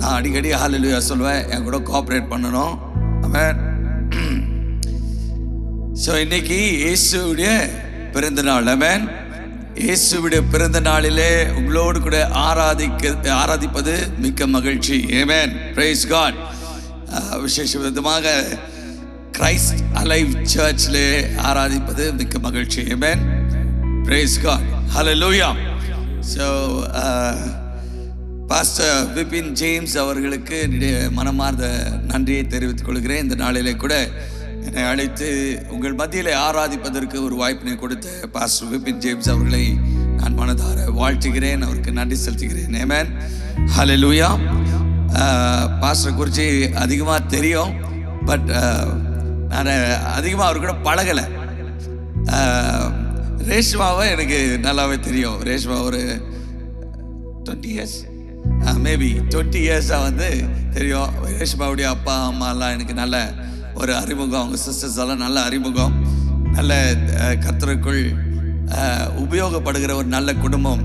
நான் அடிக்கடி ஹல்லேலூயா சொல்லுவேன், என் கூட கோஆப்ரேட் பண்ணணும். ஆமென். ஸோ இன்னைக்கு இயேசுடைய பிறந்த நாள். ஆமென். இயேசுடைய பிறந்த நாளிலே உங்களோடு கூட ஆராதிப்பது மிக்க மகிழ்ச்சி. ஆமென். Praise God. விசேஷ விதமாக கிரைஸ்ட் அலைவ் சர்ச்சில் ஆராதிப்பது மிக்க மகிழ்ச்சி. Amen. Praise God. Hallelujah. So pastor Vipin James அவர்களுக்கு மனமார்ந்த நன்றியை தெரிவித்துக் கொள்கிறேன். இந்த நாளிலே கூட என்னை அழைத்து உங்கள் மத்தியிலே ஆராதிப்பதற்கு ஒரு வாய்ப்பினை கொடுத்த பாஸ்டர் விபின் ஜேம்ஸ் அவர்களை நான் மனதார வாழ்த்துகிறேன், அவருக்கு நன்றி செலுத்துகிறேன். ஆமென். ஹல்லேலூயா. பாஸ்டர் குறித்து அதிகமாக தெரியும், பட் நான் அதிகமாக அவர் கூட பழகலை. ரேஷ்மாவை எனக்கு நல்லாவே தெரியும். ரேஷ்மா ஒரு 20 இயர்ஸ் மேபி 20 இயர்ஸாக வந்து தெரியும். ரேஷ்மாவுடைய அப்பா அம்மாலாம் எனக்கு நல்ல ஒரு அறிமுகம், அவங்க சிஸ்டர்ஸ் எல்லாம் நல்ல அறிமுகம். நல்ல கர்த்தருக்குள் உபயோகப்படுகிற ஒரு நல்ல குடும்பம்.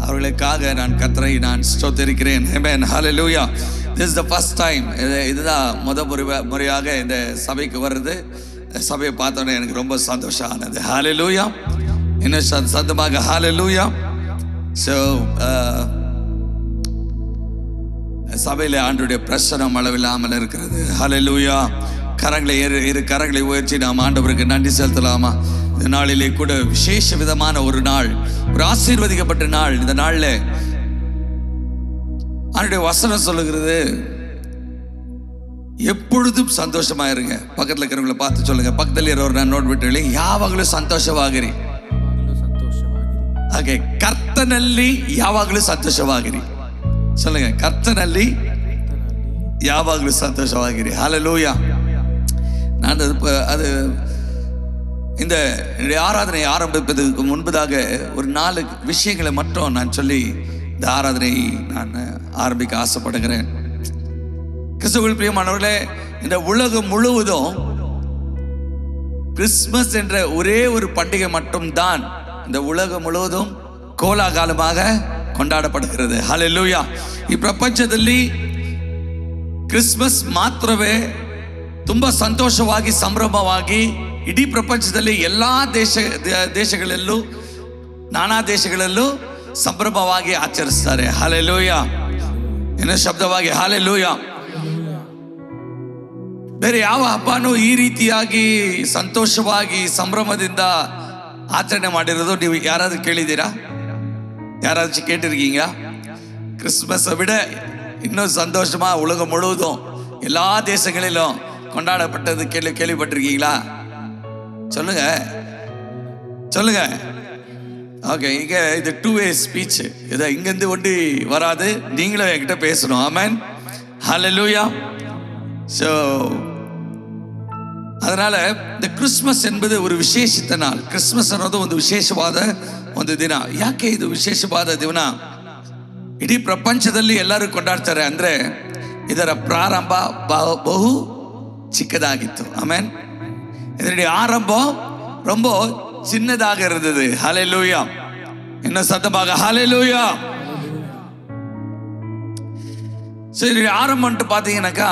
அவர்களுக்காக நான் கர்த்தரை நான் ஸ்தோத்திரிக்கிறேன். Amen. Hallelujah. This is the first time. இதுதான் முறையாக இந்த சபைக்கு வர்றது. சபையை பார்த்தோன்னே எனக்கு ரொம்ப சந்தோஷம் ஆனது. ஹல்லேலூயா. இன்னும் சத்தமாக ஹல்லேலூயா. ஸோ சபையில் ஆண்டவருடைய பிரசனம் அளவில்லாமல் இருக்கிறது. ஹல்லேலூயா. இரு கரங்களை உயர்த்தி நாம் ஆண்டவருக்கு நன்றி செலுத்தலாமா? இந்த நாளிலே கூட விசேஷ விதமான ஒரு நாள், ஒரு ஆசீர்வதிக்கப்பட்ட நாள். இந்த நாளில் ஆண்டவருடைய வசனம் சொல்லுகிறது, எப்பொழுதும் சந்தோஷமா இருங்க. பக்கத்தில் இருக்கிறவங்களை பார்த்து சொல்லுங்க, பக்கத்தில் இருக்கிறவர் நான் நோட் விட்டு ಯಾವಾಗಲೂ ಸಂತೋಷವಾಗಿರಿ. ಹಾಗೆ ಕರ್ತನಲ್ಲಿ ಯಾವಾಗಲೂ ಸಂತೋಷವಾಗಿರಿ. சொல்லுங்க, கர்த்தನಲ್ಲಿ ಯಾವಾಗಲೂ ಸಂತೋಷವಾಗಿರಿ. ஹல்லேலூயா. நான் அது இந்த ஆராதனை ஆரம்பிப்பதற்கு முன்பதாக ஒரு 4 விஷயங்களை மட்டும் நான் சொல்லி இந்த ஆராதனை நான் ஆரம்பிக்க ஆசைப்படுகிறேன். கிறிஸ்துவுக்குள் பிரியமானவர்களே, இந்த உலகம் முழுவதும் கிறிஸ்துமஸ் என்ற ஒரே ஒரு பண்டிகை மட்டும்தான் இந்த உலகம் முழுவதும் கோலாகாலமாக ಕೊಂಡಾಡப்படுகிறது. ಹಲ್ಲೆಲೂಯಾ. ಈ ಪ್ರಪಂಚದಲ್ಲಿ ಕ್ರಿಸ್ಮಸ್ ಮಾತ್ರವೇ ತುಂಬಾ ಸಂತೋಷವಾಗಿ ಸಂಭ್ರಮವಾಗಿ ಇಡೀ ಪ್ರಪಂಚದಲ್ಲಿ ಎಲ್ಲಾ ದೇಶಗಳಲ್ಲೂ ನಾನಾ ದೇಶಗಳಲ್ಲೂ ಸಂಭ್ರಮವಾಗಿ ಆಚರಿಸ್ತಾರೆ. ಹಲ್ಲೆಲೂಯಾ. ಇನ್ನು ಶಬ್ದವಾಗಿ ಹಲ್ಲೆಲೂಯಾ. ಬೇರೆ ಯಾವ ಹಬ್ಬನೂ ಈ ರೀತಿಯಾಗಿ ಸಂತೋಷವಾಗಿ ಸಂಭ್ರಮದಿಂದ ಆಚರಣೆ ಮಾಡಿರೋದು ನೀವು ಯಾರಾದ್ರೂ ಕೇಳಿದ್ದೀರಾ? யாராச்சும் கேட்டிருக்கீங்க? கிறிஸ்துமஸை விட இன்னும் சந்தோஷமா உலகம் முழுவதும் எல்லா தேசங்களிலும் கொண்டாடப்பட்டது கேள்விப்பட்டிருக்கீங்களா? சொல்லுங்க சொல்லுங்க. ஓகே, இங்க இது 2-way ஸ்பீச். இதை இங்கிருந்து ஒண்டி வராது, நீங்களும் என்கிட்ட பேசணும். ஆமென். ஹல்லேலூயா. ஸோ அதனால இந்த கிறிஸ்மஸ் என்பது ஒரு ವಿಶೇಷಿತ ನಾள். ಕ್ರಿಸ್ಮಸ್ ಅನ್ನೋದು ಒಂದು ವಿಶೇಷವಾದ ಒಂದು ದಿನ. ಯಾಕೆ ಇದು ವಿಶೇಷವಾದ ದಿನ? ಇಡೀ ಪ್ರಪಂಚದಲ್ಲಿ ಎಲ್ಲರೂ ಕೊಂಡಾಡ್ತಾರೆ ಅಂದ್ರೆ ಇದರ ಪ್ರಾರಂಭ ಬಹು ಚಿಕ್ಕದಾಗಿತ್ತು. ಆಮೆನ್. இதனுடைய ஆரம்பம் ரொம்ப சின்னதாக இருந்தது. ஹல்லேலூயா. இன்னும் சத்தமாக ஹல்லேலூயா. சரி, ஆரம்பம்ட்டு பார்த்தீங்கன்னாக்கா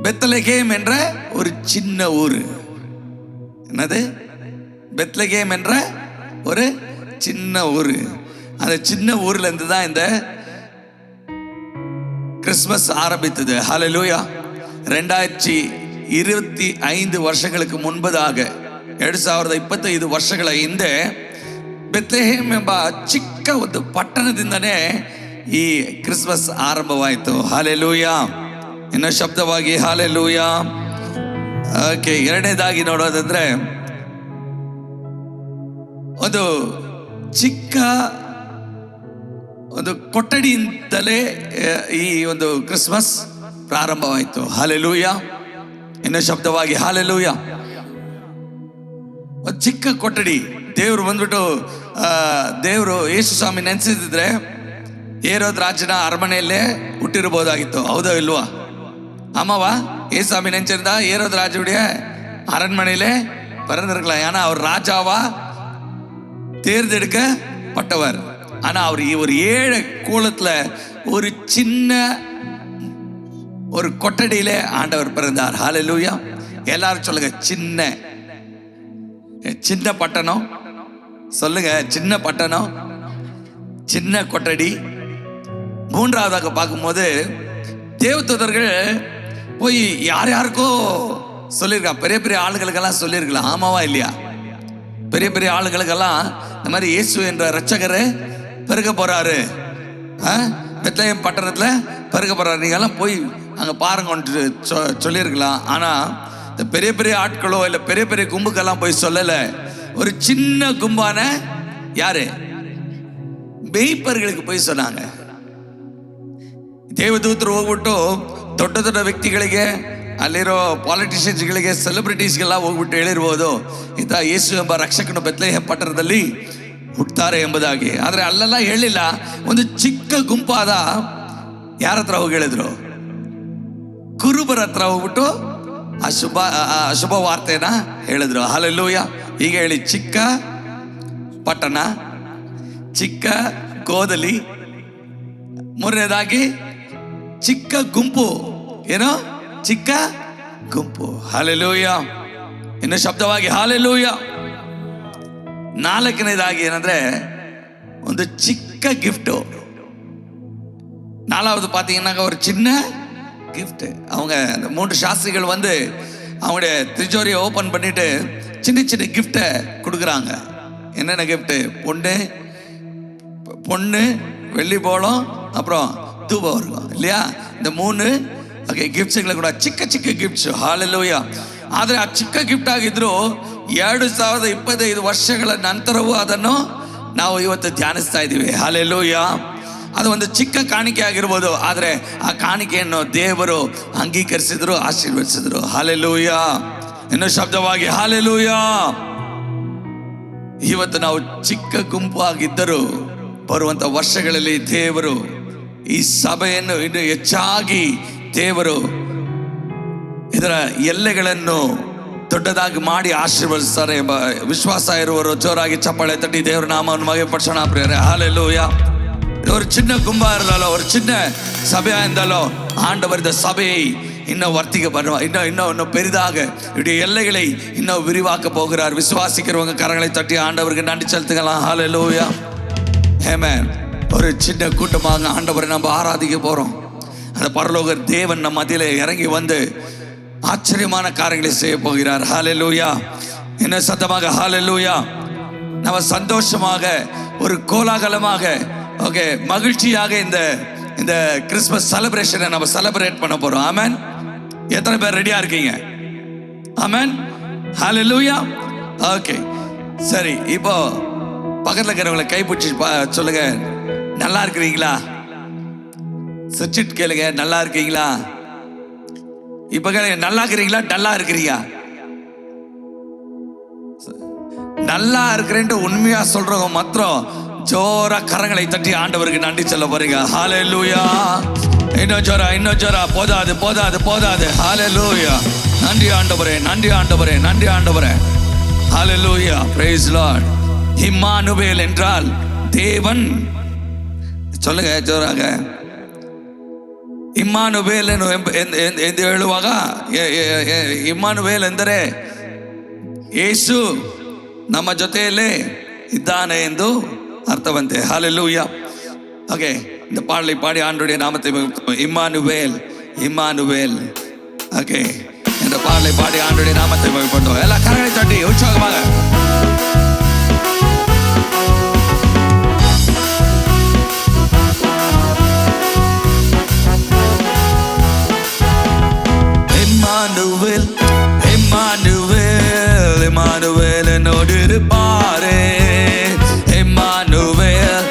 பெத்லகேம் என்ற ஒரு சின்ன ஊர். என்னது? பெத்லகேம் என்ற ஒரு சின்ன ஊர். அந்த சின்ன ஊர்ல இருந்து தான் இந்த கிறிஸ்மஸ் ஆரம்பித்தது. ஹல்லேலூயா. 2025 ವರ್ಷங்களுக்கு ಮುன்பதாக 2025 ವರ್ಷಗಳ ಹಿಂದೆ ಬೆತ್ಲೆಹೇಮ್ ಎಂಬ ಚಿಕ್ಕ ಒಂದು ಪಟ್ಟಣದಿಂದನೇ ಈ ಕ್ರಿಸ್ಮಸ್ ಆರಂಭವಾಯಿತು. ಹಲ್ಲೇಲೂಯಾ. ಇನ್ನು ಶಬ್ದವಾಗಿ ಹಲ್ಲೇಲೂಯಾ. ಓಕೆ, ಎರಡನೇದಾಗಿ ನೋಡೋದಂದ್ರೆ ಒಂದು ಚಿಕ್ಕ ಒಂದು ಕೊಠಡಿಯಿಂದಲೇ ಈ ಒಂದು ಕ್ರಿಸ್ಮಸ್ ಪ್ರಾರಂಭವಾಯಿತು. ಹಲ್ಲೇಲೂಯಾ. ಇನ್ನು ಶಬ್ದವಾಗಿ ಹಲ್ಲೇಲೂಯಾ. ಒಂದು ಚಿಕ್ಕ ಕೊಠಡಿ. ದೇವರು ಬಂದ್ಬಿಟ್ಟು ದೇವರು ಯೇಸು ಸ್ವಾಮಿ ನೆನೆಸಿದ್ರೆ ಹೇರೋದ್ ರಾಜನ ಅರಮನೆಯಲ್ಲೇ ಹುಟ್ಟಿರಬಹುದಾಗಿತ್ತು. ಹೌದೋ ಇಲ್ವಾ? ஆமாவா? ஏசாமி நினைச்சிருந்தா ஏரோது ராஜுடைய அரண்மனையிலே பிறந்திருக்கலாம். ஏன்னா அவர் ராஜாவா தேர்ந்தெடுக்கப்பட்டவர். ஆனா அவர் ஒரு ஏழை கோலத்துல ஒரு சின்ன ஒரு கொட்டடியில ஆண்டவர் பிறந்தார். ஹல்லேலூயா. எல்லாரும் சொல்லுங்க, சின்ன சின்ன பட்டணம். சொல்லுங்க, சின்ன பட்டணம், சின்ன கொட்டடி. மூன்றாவதாக பார்க்கும்போது தேவதூதர்கள் போய் யார் யாருக்கோ சொல்லியிருக்காங்க. பெரிய பெரிய ஆளுகளுக்கெல்லாம் சொல்லியிருக்கலாம். ஆமாவா இல்லையா? பெரிய பெரிய ஆளுகளுக்கெல்லாம் இந்த மாதிரி இயேசு என்ற இரட்சகரை பிறக்க போறாரு, பெத்லகேம் பட்டணத்துல பிறக்க போறாரு, நீங்க எல்லாம் போய் அங்க பாருங்க சொல்லியிருக்கலாம். ஆனா இந்த பெரிய பெரிய ஆட்களோ இல்ல பெரிய பெரிய கும்புக்கெல்லாம் போய் சொல்லல. ஒரு சின்ன கும்பான யாரு ಮೇಯ್ಪರ್ಗಳಿಗೆ போய் சொன்னாங்க. ದೇವದೂತರು ಹೋಗ್ಬಿಟ್ಟು ದೊಡ್ಡ ದೊಡ್ಡ ವ್ಯಕ್ತಿಗಳಿಗೆ, ಅಲ್ಲಿರೋ ಪಾಲಿಟಿಷಿಯನ್ಸ್ಗಳಿಗೆ, ಸೆಲೆಬ್ರಿಟೀಸ್ಗೆಲ್ಲ ಹೋಗ್ಬಿಟ್ಟು ಹೇಳಿರ್ಬೋದು, ಇಂಥ ಯೇಸು ಎಂಬ ರಕ್ಷಕನು ಬೆತ್ಲೆಹೇಮ್ ಪಟ್ಟಣದಲ್ಲಿ ಹುಟ್ಟುತ್ತಾರೆ ಎಂಬುದಾಗಿ. ಆದರೆ ಅಲ್ಲೆಲ್ಲ ಹೇಳಿಲ್ಲ. ಒಂದು ಚಿಕ್ಕ ಗುಂಪಾದ ಯಾರ ಹತ್ರ ಹೋಗಿ ಹೇಳಿದ್ರು? ಕುರುಬರ ಹತ್ರ ಹೋಗ್ಬಿಟ್ಟು ಅಶುಭ ವಾರ್ತೆನ ಹೇಳಿದ್ರು. ಹಲ್ಲೆಲೂಯಾ. ಈಗ ಹೇಳಿ, ಚಿಕ್ಕ ಪಟ್ಟಣ, ಚಿಕ್ಕ ಗೋದಲಿ, ಮೂರನೇದಾಗಿ ಚಿಕ್ಕ ಗುಂಪು. ಏನೋ ಚಿಕ್ಕ ಗುಂಪು. ಹಲ್ಲೆಲೂಯಾ. ಇನ್ನು ಶಬ್ದವಾಗಿ ಹಲ್ಲೆಲೂಯಾ. ನಾಲ್ಕನೇದಾಗಿ ಏನಂದ್ರೆ ಒಂದು ಚಿಕ್ಕ ಗಿಫ್ಟ್. நாலாவது பார்த்தீங்கன்னா ஒரு சின்ன கிஃப்ட். அவங்க அந்த 3 சாஸ்திரிகள் வந்து அவங்களுடைய திஜோரியை ஓப்பன் பண்ணிட்டு சின்ன சின்ன கிஃப்டை கொடுக்குறாங்க. என்னென்ன கிஃப்ட்? பொண்ணு, வெள்ளி போலம், அப்புறம் தூபவர்க்கம் இல்லையா? இந்த 3 ಗಿಫ್ಟ್ಸ್ಗಳ ಕೂಡ ಚಿಕ್ಕ ಚಿಕ್ಕ ಗಿಫ್ಟ್ಸ್. ಹಾಲೆಲೂಯಾ. ಆದರೆ ಆ ಚಿಕ್ಕ ಗಿಫ್ಟ್ ಆಗಿದ್ರು 2025 ವರ್ಷಗಳ ನಂತರವೂ ಅದನ್ನು ನಾವು ಇವತ್ತು ಧ್ಯಾನಿಸ್ತಾ ಇದ್ದೀವಿ. ಹಾಲೆಲೂಯಾ. ಅದು ಒಂದು ಚಿಕ್ಕ ಕಾಣಿಕೆ ಆಗಿರ್ಬೋದು, ಆದರೆ ಆ ಕಾಣಿಕೆಯನ್ನು ದೇವರು ಅಂಗೀಕರಿಸಿದ್ರು, ಆಶೀರ್ವದಿಸಿದ್ರು. ಹಾಲೆಲೂಯಾ. ಇನ್ನು ಶಬ್ದವಾಗಿ ಹಾಲೆಲೂಯಾ. ಇವತ್ತು ನಾವು ಚಿಕ್ಕ ಗುಂಪು ಆಗಿದ್ದರೂ ಬರುವಂತ ವರ್ಷಗಳಲ್ಲಿ ದೇವರು ಈ ಸಭೆಯನ್ನು ಇನ್ನು ಹೆಚ್ಚಾಗಿ ದೇವರು ಇದರ ಎಲ್ಲೆಗಳನ್ನು ದೊಡ್ಡದಾಗಿ ಮಾಡಿ ಆಶೀರ್ವದಿಸ್ತಾರೆ ಎಂಬ ವಿಶ್ವಾಸ ಇರುವವರು ಜೋರಾಗಿ ಚಪ್ಪಾಳೆ ತಟ್ಟಿ ದೇವರ ನಾಮವನ್ನು ಮಹಿಮೆಪಡಿಸೋಣ ಪ್ರಿಯರೇ. ஹல்லேலூயா. ஒரு சின்ன கும்பா இருந்தாலோ, ஒரு சின்ன சபையா இருந்தாலோ, ஆண்டவர் இந்த சபையை இன்னும் வர்த்திக்க பண்ணுவார். இன்னும் பெரிதாக இப்படி எல்லைகளை இன்னும் விரிவாக்க போகிறார். விசுவாசிக்கிறவங்க கரங்களை தட்டி ஆண்டவருக்கு நன்றி செலுத்துக்கலாம். ஹல்லேலூயா. ஆமென். ஒரு சின்ன கூட்டமாக ஆண்டவரை நம்ம ஆராதிக்க போறோம். அந்த பரலோக தேவன் நம்ம மத்தியில இறங்கி வந்து ஆச்சரியமான காரியங்களை செய்ய போகிறார். ஹல்லேலூயா. என்ன சத்தமாக ஹல்லேலூயா. நம்ம சந்தோஷமாக ஒரு கோலாகலமாக மகிழ்ச்சியாக இந்த கிறிஸ்மஸ் செலிப்ரேஷனை நம்ம செலிப்ரேட் பண்ண போறோம். ஆமென். எத்தனை பேர் ரெடியா இருக்கீங்க? ஆமென். ஹல்லேலூயா. ஓகே, சரி. இப்போ பக்கத்துல இருக்கிறவங்களை கைப்பிடிச்சு சொல்லுங்க, நல்லா இருக்கிறீங்களா? சிரிச்சிட்டு கேளுங்க, நல்லா இருக்கீங்களா? இப்ப கேளுங்க, நல்லா இருக்கிறீங்களா, டல்லா இருக்கிறீங்க? நல்லா இருக்கிறேன்ட்டு உண்மையா சொல்றவங்க மாத்திரம் ஜோரா கரங்களை தட்டி ஆண்டவருக்கு நன்றி சொல்ல போறீங்க. ஹல்லேலூயா. இன்னும் ஜோரா. போதாது. ஹல்லேலூயா. நன்றி ஆண்டவரே, நன்றி ஆண்டவரே, நன்றி ஆண்டவரே. ஹல்லேலூயா. Price Lord. இம்மானுவேல் என்றால் தேவன். சொல்லுங்க ಜೋರಾಗ. ಇಮ್ಮಾನುವೇಲ್ ಎಂದು ಹೇಳುವಾಗ ಇಮ್ಮಾನುವೇಲ್ ಎಂದರೆ ಯೇಸು ನಮ್ಮ ಜೊತೆಯಲ್ಲೇ ಇದ್ದಾನೆ ಎಂದು ಅರ್ಥವಂತೆ. ஹல்லேலூயா. ஓகே, இந்த பாடலை பாடி ஆண்டவருடைய நாமத்தை இம்மானுவேல். ஓகே, இந்த பாடலை பாடி ஆண்டவருடைய நாமத்தை மகிமைப்படுத்துவோம். எல்லா கரங்களை தட்டி உற்சாகமாக. இம்மானுவேல் என்னோடு இருப்பாரே. இம்மானுவேல்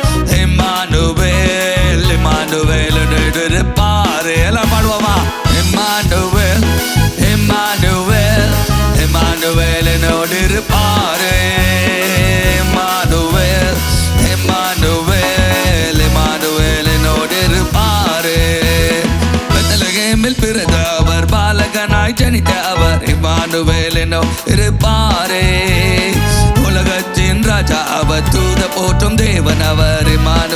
என்னோடு இருப்பாரே. எல்லாம் பாடுவோமா? இம்மானுவேல் என்னோடு இருப்பாரே. இம்மானுவேல் என்னோடு இருப்பாரே. பெத்லகேமில் பிறந்தவர், பாலகனாய் ஜனித்த அவர் இம்மானுவேல் என்னோடு இருப்பாரே. உலகத்தின் ராஜா அவர், தூத போற்றும் தேவன் அவர் இம்மானுவேல்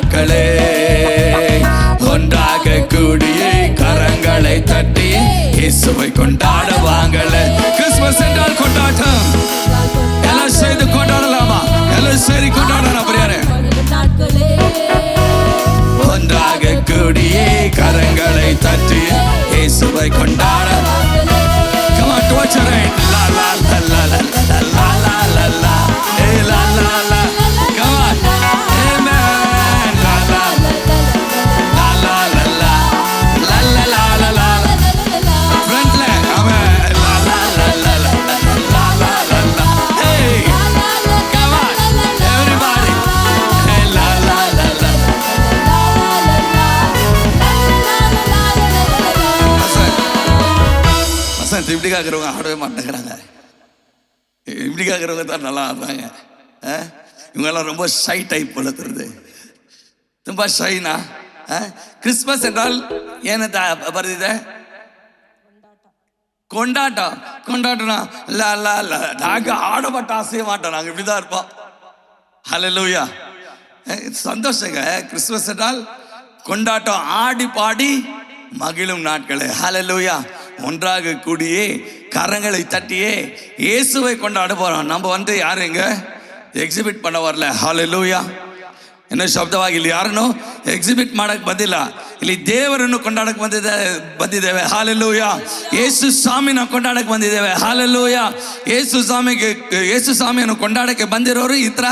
நாட்களே ஒன்றாக கூடியே கரங்களை தட்டி இயேசுவை கொண்டாடுவாங்களே. கிறிஸ்துமஸ் என்றால் கொண்டாட்டம். எல்லாம் சேர்ந்து கொண்டாடலாமா? எல்லாம் சரி கொண்டாடலாம். பிரியாரே ஒன்றாக கூடியே கரங்களை தட்டி இயேசுவை கொண்டாட. Come on, watch it right. La la la la la la la la la. Hey la la la. Come on. Amen. La la la la la la la la la la la. Front leg. Amen. La la la la la la la la la. Hey. Come on. Everybody. Hey la la la la. Vasanth இப்படி கேட்குறவங்க ஆடவே மாட்டேங்கிறாங்க. இப்படி கேட்குறவங்க தான் நல்லா ஆடுறாங்க. இவங்கெல்லாம் ரொம்ப ஷை டைப் போல தெரியுது. ரொம்ப ஷைனா. கிறிஸ்மஸ் என்றால் ஏன்னு வருது? கொண்டாட்டம். கொண்டாட்டம்னா நாங்கள் ஆடப்பட்ட ஆசைய மாட்டோம். நாங்கள் இப்படிதான் இருப்போம். ஹல்லேலூயா. சந்தோஷங்க. கிறிஸ்மஸ் என்றால் கொண்டாட்டம், ஆடி பாடி மகிழும் நாட்களே. ஹல்லேலூயா. ஒன்றாக கூடியே கரங்களை தட்டியே இயேசுவை கொண்டாட போறோம். நம்ம யாருங்க ಎಕ್ಸಿಬಿಟ್ பண்ண வரல. ஹல்லேலೂಯಾ. ಇನ್ನು ಶಬ್ದವಾಗಿ ಇಲ್ಲಿ ಯಾರನ್ನು ಎಕ್ಸಿಬಿಟ್ ಮಾಡಕ್ಕೆ ಬಂದಿಲ್ಲ. ಇಲ್ಲಿ ದೇವರನ್ನು ಕೊಂಡಾಡಕ್ಕೆ ಬಂದಿದ್ದೇವೆ. ಹಾಲೆಲೂಯಾ. ಯೇಸು ಸ್ವಾಮಿನ ಕೊಂಡಾಡಕ್ಕೆ ಬಂದಿದ್ದೇವೆ. ಹಾಲೆಲೂಯಾ. ಯೇಸು ಸ್ವಾಮಿಯನ್ನು ಕೊಂಡಾಡಕ್ಕೆ ಬಂದಿರೋರು ಈ ತರ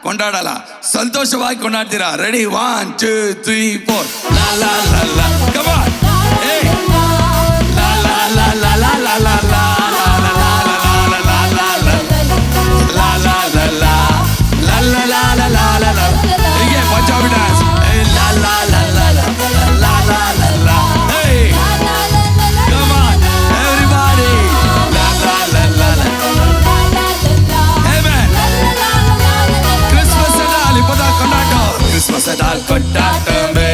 ಕೊಂಡಾಡಲ್ಲ. ಸಂತೋಷವಾಗಿ ಕೊಂಡಾಡ್ತೀರಾ. ರೆಡಿ 1 2 3 4 ಲಾ ಲಾ ಲಾ ಲಾ. Come on. ಹೇ ಲಾ ಲಾ ಲಾ ಲಾ ಲಾ ಲಾ ಲಾ ಲಾ ಲಾ ಲಾ ಲಾ ಲಾ ಲಾ ಲಾ ಲಾ ಲಾ. ಹೀಗೆ ಪಂಜಾಬಿ ಡ್ಯಾನ್ಸ್. ಲಾ ಲಾ ಲಾ ಲಾ ಲಾ ಲಾ ಲಾ ಲಾ. Hey come on everybody. ಲಾ ಲಾ ಲಾ ಲಾ ಲಾ. ಆಮೆನ್. கிறிஸ்மஸ் என்றால் இப்பதான் கொண்டாட்டம். கிறிஸ்மஸ் என்றால் கொண்டாட்டமே.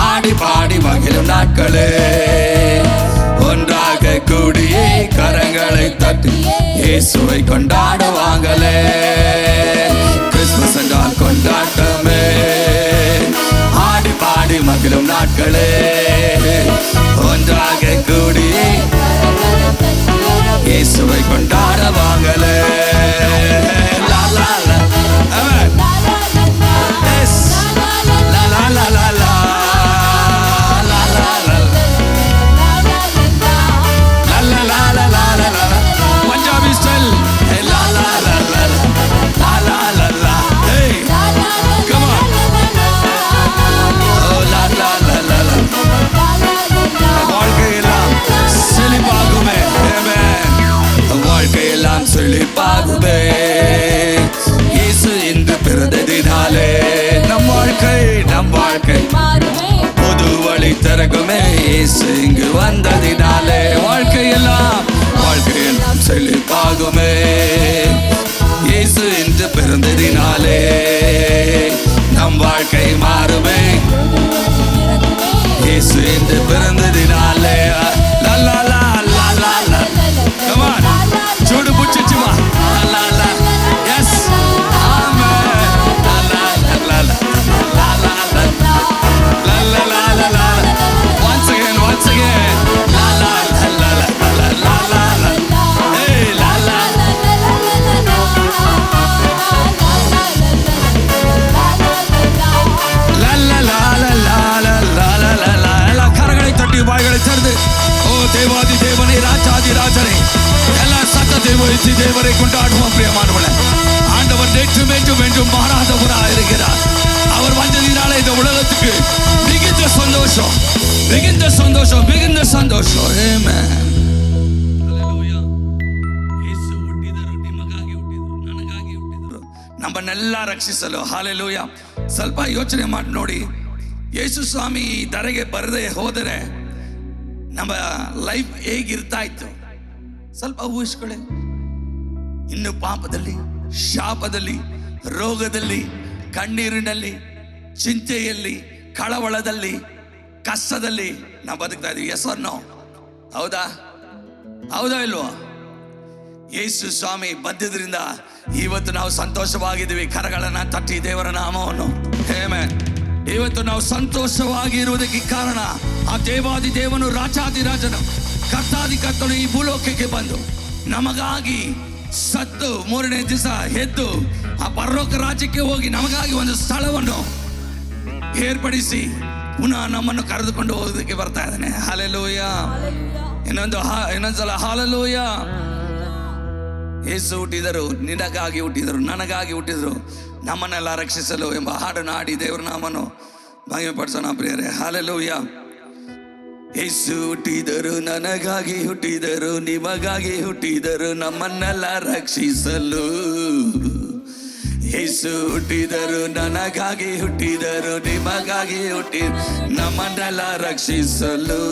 ஆடி பாடி மகிழும் நாட்களே. ஒன்றாக கூடியே கரங்களை தட்டி இயேசுவை கொண்டாடுவாங்களே. கிறிஸ்மஸ் என்றால் கொண்டாட்டமே. ஆடி பாடி மகிழும் நாட்களே. ஒன்றாக கூடியே இயேசுவை கொண்டாடுவாங்களே. லா லா லா. ஆமென். எஸ். லா லா லா லா லா. லா லா லா. லா லா லா லா லா லா. பஞ்சாபி ஸ்டைல். லா லா லா லா லா லா லா லா. Hey come on. ஓ லா லா லா லா லா. வாழ்க்கையெல்லாம் செழிப்பாகுமே. ஆமென். வாழ்க்கையெல்லாம் செழிப்பாகுமே. இயேசு இன்று பிறந்ததினாலே நம் வாழ்க்கை புது வழி திறக்குமே. இயேசு இங்கு வந்ததினாலே வாழ்க்கையெல்லாம் செழிப்பாகுமே. இயேசு இன்று பிறந்ததினாலே நம் வாழ்க்கை மாறுமே. இயேசு இன்று பிறந்ததினாலே. லா லா லா லா லா லா. Come on. சூடு புடிச்சுமா. லா லா. எஸ். ஆமென். லா லா லா லா லா லா லா லா லா லா லா லா. Once again. லா லா லா லா லா லா லா லா. Hey லா லா. லா லா லா லா லா லா லா லா லா. எல்லா கரங்களை தட்டி வாய்களை திறந்து ஓ தேவாதி தேவனே ராஜாதி ராஜனே எல்லா சத்தத்தை ஒழித்து தேவரை கொண்டாடுவோம். பிரியமானவர்களே, ஆண்டவர் நேற்றும் என்றும் என்றும் மாறாதவராக இருக்கிறார். அவர் வந்ததினால இந்த உலகத்துக்கு மிகுந்த சந்தோஷம். ஆமென். ஹல்லேலூயா. ಯೇಸು ಹುಟ್ಟಿದರು ನಿಮಗಾಗಿ ಹುಟ್ಟಿದರು ನನಗಾಗಿ ಹುಟ್ಟಿದರು ನಮ್ಮನ್ನೆಲ್ಲ ರಕ್ಷಿಸಲು. ಹಾಲೆಲೂಯಾ. ಸ್ವಲ್ಪ ಯೋಚನೆ ಮಾಡಿ ನೋಡಿ. ಯೇಸು ಸ್ವಾಮಿ ಧರೆಗೆ ಬರದೆ ಹೋದರೆ ನಮ್ಮ ಲೈಫ್ ಹೇಗಿರ್ತಾ ಇತ್ತು ಸ್ವಲ್ಪ ಊಹಿಸ್ಕೊಳ್ಳಿ. ಇನ್ನು ಪಾಪದಲ್ಲಿ, ಶಾಪದಲ್ಲಿ, ರೋಗದಲ್ಲಿ, ಕಣ್ಣೀರಿನಲ್ಲಿ, ಚಿಂತೆಯಲ್ಲಿ, ಕಳವಳದಲ್ಲಿ, ಕಷ್ಟದಲ್ಲಿ ನಾವು ಬದುಕ್ತಾ ಇದೀವಿ. Yes or no? ಹೌದಾ ಇಲ್ವೋ? ಯೇಸು ಸ್ವಾಮಿ ಬಂದಿದ್ರಿಂದ ಇವತ್ತು ನಾವು ಸಂತೋಷವಾಗಿದ್ದೀವಿ. ಕರಗಳನ್ನ ತಟ್ಟಿ ದೇವರ ನಾಮವನ್ನು ಆಮೆನ್. ಇವತ್ತು ನಾವು ಸಂತೋಷವಾಗಿ ಇರುವುದಕ್ಕೆ ಕಾರಣ ಆ ದೇವಾದಿ ದೇವನು, ರಾಜಾದಿರಾಜನು, ಕರ್ತಾದಿ ಕರ್ತನು ಈ ಭೂಲೋಕಕ್ಕೆ ಬಂದು ನಮಗಾಗಿ ಸತ್ತು 3ನೇ ದಿವಸ ಎದ್ದು ಆ ಪರಲೋಕ ರಾಜ್ಯಕ್ಕೆ ಹೋಗಿ ನಮಗಾಗಿ ಒಂದು ಸ್ಥಳವನ್ನು ಏರ್ಪಡಿಸಿ ಪುನಃ ನಮ್ಮನ್ನು ಕರೆದುಕೊಂಡು ಹೋಗೋದಕ್ಕೆ ಬರ್ತಾ ಇದ್ದಾನೆ. ಹಲ್ಲೆಲೂಯಾ. ಇನ್ನೊಂದ್ಸಲ ಹಲ್ಲೆಲೂಯಾ. ಯೇಸು ಹುಟ್ಟಿದರು, ನಿನಗಾಗಿ ಹುಟ್ಟಿದರು, ನನಗಾಗಿ ಹುಟ್ಟಿದರು, ನಮ್ಮನ್ನೆಲ್ಲ ರಕ್ಷಿಸಲು ಎಂಬ ಹಾಡನ್ನು ಹಾಡಿ ದೇವರ ನಾಮನ್ನು ಮಹಿಮೆ ಪಡಿಸೋಣ ಪ್ರಿಯರೇ. ಹಲ್ಲೆಲೂಯಾ. ಯೇಸು ಹುಟ್ಟಿದರು, ನನಗಾಗಿ ಹುಟ್ಟಿದರು, ನಿಮಗಾಗಿ ಹುಟ್ಟಿದರು, ನಮ್ಮನ್ನೆಲ್ಲ ರಕ್ಷಿಸಲು. ಯೇಸು ಹುಟ್ಟಿದರು, ನನಗಾಗಿ ಹುಟ್ಟಿದರು, ನಿಮಗಾಗಿ ನಮ್ಮನ್ನೆಲ್ಲ ರಕ್ಷಿಸಲು.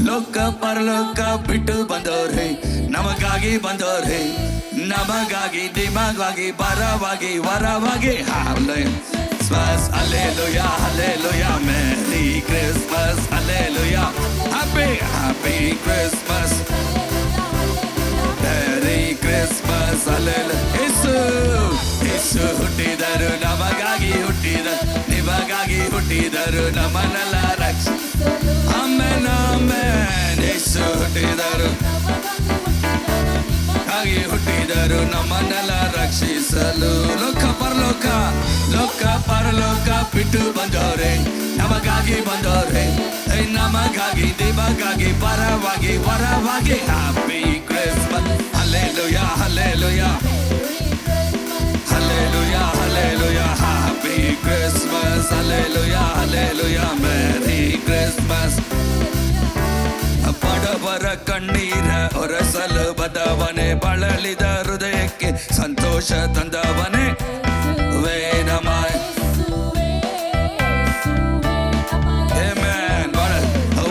ಲೋಕ ಪರಲೋಕ ಬಿಟ್ಟು ಬಂದವ್ರೆ, ನಮಗಾಗಿ ಬಂದವ್ರೆ, ನಮಗಾಗಿ ನಿಮಗಾಗಿ ಪರವಾಗಿ ವರವಾಗಿ. Christmas, hallelujah, hallelujah, Merry Christmas, hallelujah, happy Christmas, Merry Christmas, hallelujah. ಯೇಸು ಹುಟ್ಟಿದರು, ನಮಗಾಗಿ ಹುಟ್ಟಿದರು, ನಿಮಗಾಗಿ ಹುಟ್ಟಿದರು, ನಮ್ಮನ್ನೆಲ್ಲ ರಕ್ಷಿಸಲು. Amen amen. ಯೇಸು ಹುಟ್ಟಿದರು, ಹಾಗೆ ಹುಟ್ಟಿದರು, ನಮ್ಮನ್ನೆಲ್ಲ ರಕ್ಷಿಸಲು. ಲೋಕ ಪರಲೋಕ ಬಿಟ್ಟು ಬಂದವ್ರೆ, ನಮಗಾಗಿ ಬಂದವ್ರೆ, ನಮಗಾಗಿ ನಿಮಗಾಗಿ ಪರವಾಗಿ ವರವಾಗಿ. Happy Christmas, hallelujah hallelujah hallelujah hallelujah, happy Christmas, hallelujah hallelujah, merry Christmas. ಬಡವರ ಕಣ್ಣೀರ ಒರೆಸಲು ಬದವನೆ, ಬಳಲಿದ ಹೃದಯಕ್ಕೆ ಸಂತೋಷ ತಂದವನೇ, ವೇನಮಾಯ.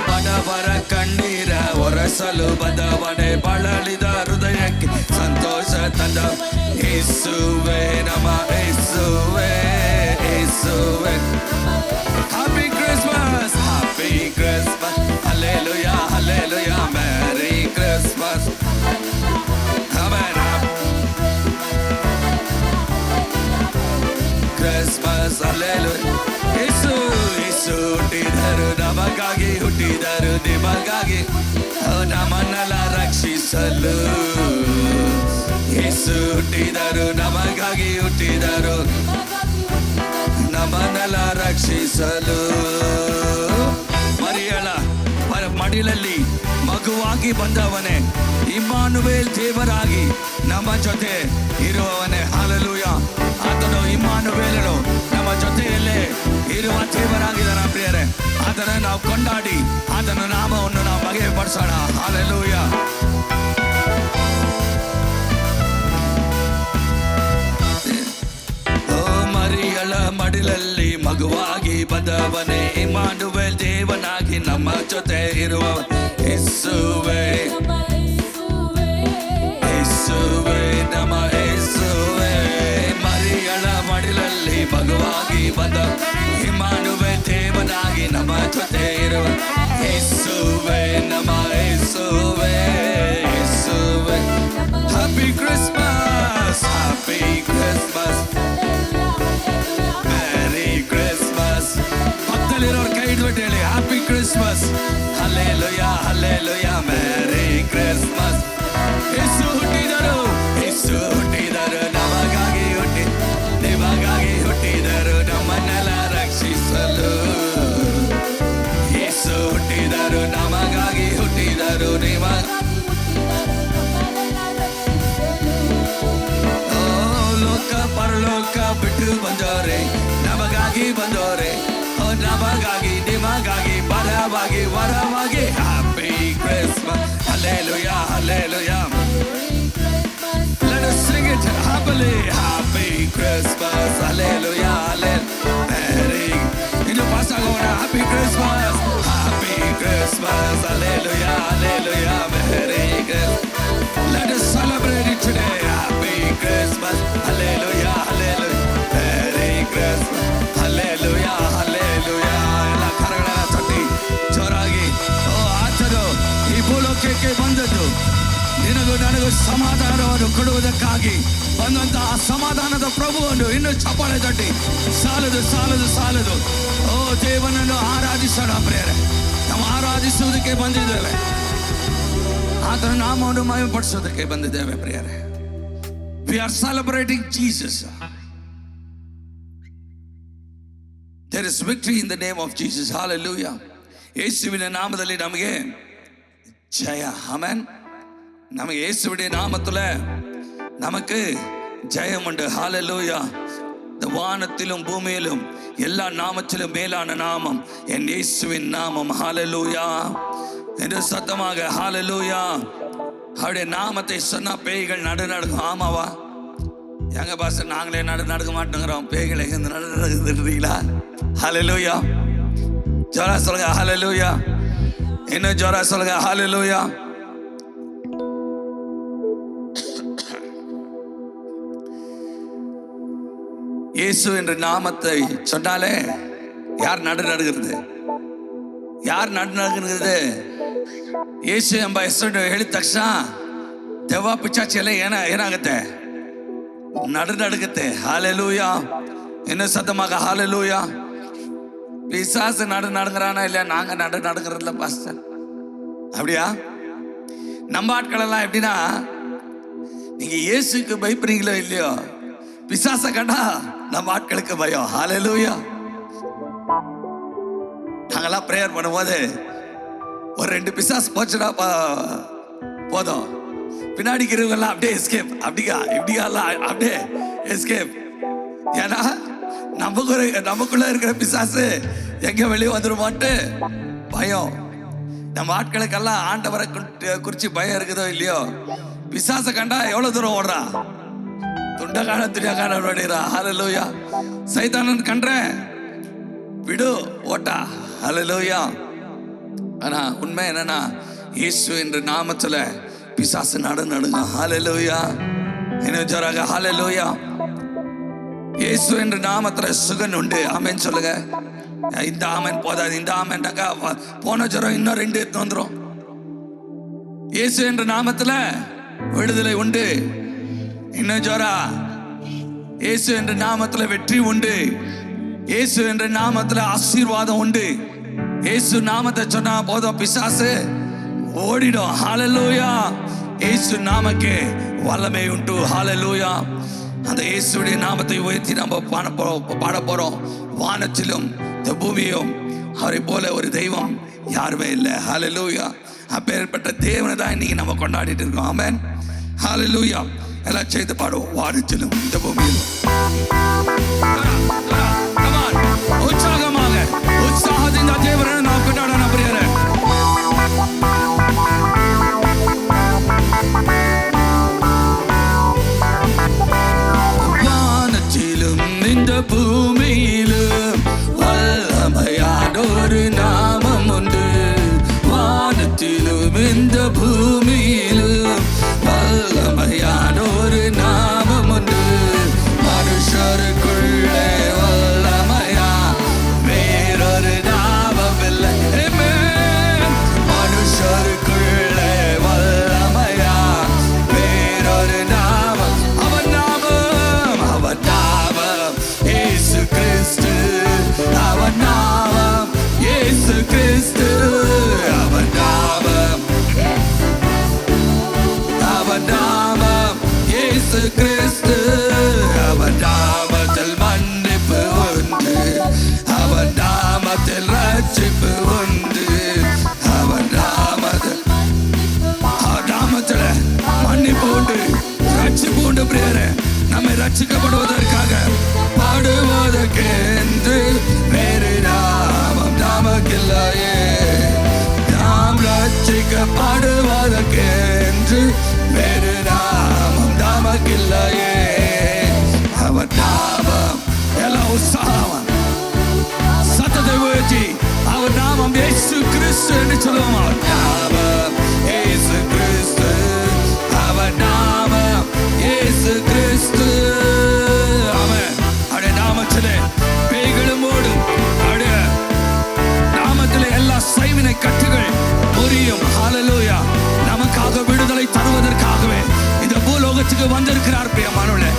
ಬಡವರ ಕಣ್ಣೀರ ಒರೆಸಲು ಬದವನೆ, ಬಳಲಿದ ಹೃದಯಕ್ಕೆ ಸಂತೋಷ ತಂದ ಯೇಸುವೇ, ನಮ ಯೇಸುವೇ ಯೇಸುವೇ. Happy Christmas, happy Christmas, hallelujah hallelujah, merry Christmas. Amen. Christmas, hallelujah. Yesu ಹುಟ್ಟಿದರು, ನಮಗಾಗಿ ಹುಟ್ಟಿದರು, ನಿಮಗಾಗಿ ನಮ್ಮನ್ನೆಲ್ಲ ರಕ್ಷಿಸಲು. ಯೇಸು ಹುಟ್ಟಿದರು, ನಮಗಾಗಿ ಹುಟ್ಟಿದರು, ನಮ್ಮನ್ನೆಲ್ಲ ರಕ್ಷಿಸಲು. ಮರಿಯಳ ಮಡಿಲಲ್ಲಿ ಮಗುವಾಗಿ ಬಂದವನೇ, ಇಮ್ಮಾನುವೇಲ್ ದೇವರಾಗಿ ನಮ್ಮ ಜೊತೆ ಇರುವವನೇ. ಹಲ್ಲೆಲೂಯಾ. ಆತನು ಇಮ್ಮಾನುವೇಲನು ನಮ್ಮ ಜೊತೆಯಲ್ಲೇ ಇರುವ ದೇವರಾಗಿದ್ದಾನ ಪ್ರಿಯರೇ. ಆತನ ನಾವು ಕೊಂಡಾಡಿ ಆತನ ನಾಮವನ್ನು ನಾವು ಮಹಿಮೆ ಪಡಿಸೋಣ. ಹಲ್ಲೆಲೂಯಾ. ಮರಿಯಳ ಮಡಿಲಲ್ಲಿ ಮಗುವಾಗಿ ಬಂದವನೇ, ಇಮ್ಮಾನುವೇಲ್ ದೇವನಾಗಿ ನಮ್ಮ ಜೊತೆ ಇರುವ ಯೇಸುವೇ ಯೇಸುವೇ, ನಮ ಯೇಸುವೇ. ಮರಿಯಳ ಮಡಿಲಲ್ಲಿ ಮಗುವಾಗಿ ಬಂದ ಇಮ್ಮಾನುವೇಲ್ ದೇವನಾಗಿ ನಮ್ಮ ಜೊತೆ ಇರುವ ಯೇಸುವೇ, ನಮ ಯೇಸುವೇ ಯೇಸುವೇ. Happy Christmas, happy Christmas, merry Christmas. ಪಕ್ಕದಲ್ಲಿರೋರು ಕೈ ಇಟ್ಬಿಟ್ಟು ಹೇಳಿ, happy Christmas, hallelujah hallelujah, merry Christmas. Yesu ಹುಟ್ಟಿದರು, ಯೇಸು ಹುಟ್ಟಿದರು, ನಮಗಾಗಿ ನಿಮಗಾಗಿ ಹುಟ್ಟಿದರು, ನಮ್ಮನ್ನೆಲ್ಲ ರಕ್ಷಿಸಲು. ಯೇಸು ಹುಟ್ಟಿದರು, ನಮಗಾಗಿ ಹುಟ್ಟಿದರು, ಲೋಕ ಪರಲೋಕ ಬಿಟ್ಟು ಬಂದವರೇ, ನಮಗಾಗಿ ಬಂದವರೇ, ನಮಗಾಗಿ ನಿಮಗಾಗಿ ಪರವಾಗಿ ವರವಾಗಿ. Happy Christmas, hallelujah hallelujah. Let us sing it happily. Happy Christmas, hallelujah, hallelujah. ಇನ್ನು ಪಾಸ್ ಆಗೋಣ. Happy Christmas, Happy Christmas, hallelujah, hallelujah, Merry Christmas. Let us celebrate it today. Happy Christmas, hallelujah, hallelujah, Merry Christmas, hallelujah, hallelujah. ಎಲ್ಲ ಕರಗಳ ತಟ್ಟಿ ಜೋರಾಗಿ. ಆತನು ಈ ಭೂಲೋಕಕ್ಕೆ ಬಂದದ್ದು ನಿನಗೂ ನನಗೂ ಸಮಾಧಾನವನ್ನು ಕೊಡುವುದಕ್ಕಾಗಿ ಬಂದಂತ ಆ ಸಮಾಧಾನದ ಪ್ರಭು ಒಂದು ಇನ್ನು ಚಪ್ಪಾಳೆ ತಟ್ಟಿ ಸಾಲದು ಸಾಲದು ಸಾಲದು. ಓ ದೇವನನ್ನು ಆರಾಧಿಸೋಣ ಪ್ರಿಯರೇ. ನಾವು ಆರಾಧಿಸುವುದಕ್ಕೆ ಬಂದಿದ್ದೇವೆ, ಆತನ ನಾಮವನ್ನು ಮಹಿಮೆಪಡಿಸೋದಕ್ಕೆ ಬಂದಿದ್ದೇವೆ ಪ್ರಿಯರೇ. We are celebrating Jesus. There is victory in the name of Jesus. Hallelujah. ಯೇಸುವಿನ ನಾಮದಲ್ಲಿ ನಮಗೆ ஜெய. ஆமென். நமக்கு இயேசுவுடைய நாமத்துல நமக்கு ஜெயம் உண்டு. ஹalleluya. இந்த வானத்திலும் பூமியிலும் எல்லா நாமத்திலும் மேலான நாமம் என் இயேசுவின் நாமம். ஹalleluya. என்று சத்தமாக ஹalleluya. அவருடைய நாமத்தை சொன்னா பேய்கள் நடுநடுக்கும். ஆமாவா? எங்க பாஸ்டர் நாங்களே நடுக்க மாட்டோங்கிறோம், பேய்கள் எங்க நடுறீங்களா? ஹalleluya. ஜோரா சொல்லுங்க ஹalleluya. இன்னும் ஜோரா சொல்லுங்க ஹalleluya. இயேசு என்ற நாமத்தை சொன்னாலே ಯಾರು ನಡುನಡುகிறது? ಯಾರು ನಡುನಡುகிறது? ಯೇಸು ಎಂಬ ಹೆಸರು ಹೇಳಿದ ತಕ್ಷಣ ದೆವ್ವ ಪಿಚಾಚಿ ಎಲ್ಲ ಏನಾಗುತ್ತೆ? ನಡುನಡುಗುತ್ತೆ. ஹalleluya. இன்னும் சத்தமாக ஹalleluya. பிசாசு நடுங்கிறானா இல்லையா? நாங்க நடுங்கிறதுல பாஸ்டர். அப்படியா? நம்ம ஆட்கள் எல்லாம் எப்படின்னா, நீங்க இயேசுக்கு பயப்படுறீங்களோ இல்லையோ, பிசாச கண்டா நம்ம ஆட்களுக்கு பயம். ஹalleluya. நாங்கெல்லாம் பிரேயர் பண்ணும்போது ஒரு 2 பிசாசு போச்சுடா போதும், பின்னாடி இருக்கிறவங்கெல்லாம் அப்படியே எஸ்கேப். அப்படியா இப்படியாலாம் அப்படியே எஸ்கேப். ஏன்னா நமக்குள்ள இருக்கிற பிசாசு எங்க வெளியே வந்துருமாட்டு பயம். நம்ம ஆட்களுக்கெல்லாம் ஆண்டவரை குறிச்சு பயம் இருக்குதோ இல்லையோ, பிசாசை கண்டா எவ்வளவு தூரம் ஓடுறா? துண்டகான துணியாகான ஓடுறா. ஹalleluya. சைத்தானன் கண்ற விடு ஓட்டா. ஹalleluya. ஆனா உண்மை என்னன்னா, இயேசு என்ற நாமத்துல பிசாசு நடுங்க. ஹalleluya. என்ன ஜோராக ஹalleluya. இயேசு என்ற நாமத்துல சுகம் உண்டு. ஆமென் சொல்லுங்க. இந்த ஆமென் போதாது, இந்த ஆமென்டாக்கா போன ஜரம் இன்னும் 2 எடுத்து வந்துரும். இயேசு என்ற நாமத்துல விடுதலை உண்டு. இன்னும் ஜோரா. இயேசு என்ற நாமத்துல வெற்றி உண்டு. இயேசு என்ற நாமத்துல ஆசீர்வாதம் உண்டு. இயேசு நாமத்தை சொன்னா போதும், பிசாசு ஓடிடும். ஹalleluya. இயேசு நாமக்கே வல்லமை உண்டு. ஹalleluya. அந்த இயேசுடைய நாமத்தை உயர்த்தி நம்ம பாட போறோம். வானத்திலும் இந்த பூமியும் அவரை போல ஒரு தெய்வம் யாருமே இல்லை. ஹalleluya. அப்பேற்பட்ட தேவனை தான் இன்னைக்கு நம்ம கொண்டாடிட்டு இருக்கோம். ஆமென். ஹalleluya. எல்லாம் சேர்த்து பாடுவோம். வானத்திலும் இந்த பூமியிலும். உற்சாகமாக உற்சாகத்தின் தேவனை நாம் கொண்டாடணும் பிரியரே. வானத்திலும் இந்த பூமியிலும் வல்லமையான ஒரு நாமம் உண்டு. வானத்திலும் இந்த பூமியிலும் வல்லமையான ஒரு நாமம் உண்டு. மனுஷருக்குள்ளே வல்லமையா வேறொரு நாமம் இல்லை. மனுஷருக்குள்ளே வல்லமையா வேறொரு நாமம். அவன் நாமம் இயேசு கிறிஸ்து. அவன் நாமம் இயேசு கிறிஸ்து. அவன் நாமம் இயேசு கிறிஸ்து. அவன் நாமத்தில் மன்னிப்பு உண்டு. அவன் நாமத்தில் ரட்சிப்பு உண்டு. அவன் நாமத்தில் மன்னிப்பு உண்டு, ரட்சிப்பு உண்டு. பிரியரே, நம்மை ரட்சிக்கப்படுவதற்காக பாடுவதற்கு என்று வேறு நாமம் நமக்கில்லையே. நாம் ரட்சிக்கப்படுவதற்கு என்று வேறு நாமம் நமக்கில்லையே. அவன் நாமம் எல்லாம் உற்சாகம் சத்தத்தை உயர்த்தி அவர் நாமம் இயேசு கிறிஸ்து என்று சொல்லுவோம். அவர் நாமம் இயேசு கிறிஸ்து. அவர் நாமம் இயேசு கிறிஸ்து. அவன் அவருடைய நாமத்திலே பேய்களும் ஓடும். அவருடைய நாமத்திலே எல்லா சைவினை கட்டுகள் முறியும். ஹalleluya. நமக்காக விடுதலை தருவதற்காகவே இந்த பூலோகத்துக்கு வந்திருக்கிறார் பிரியமானவர்களே.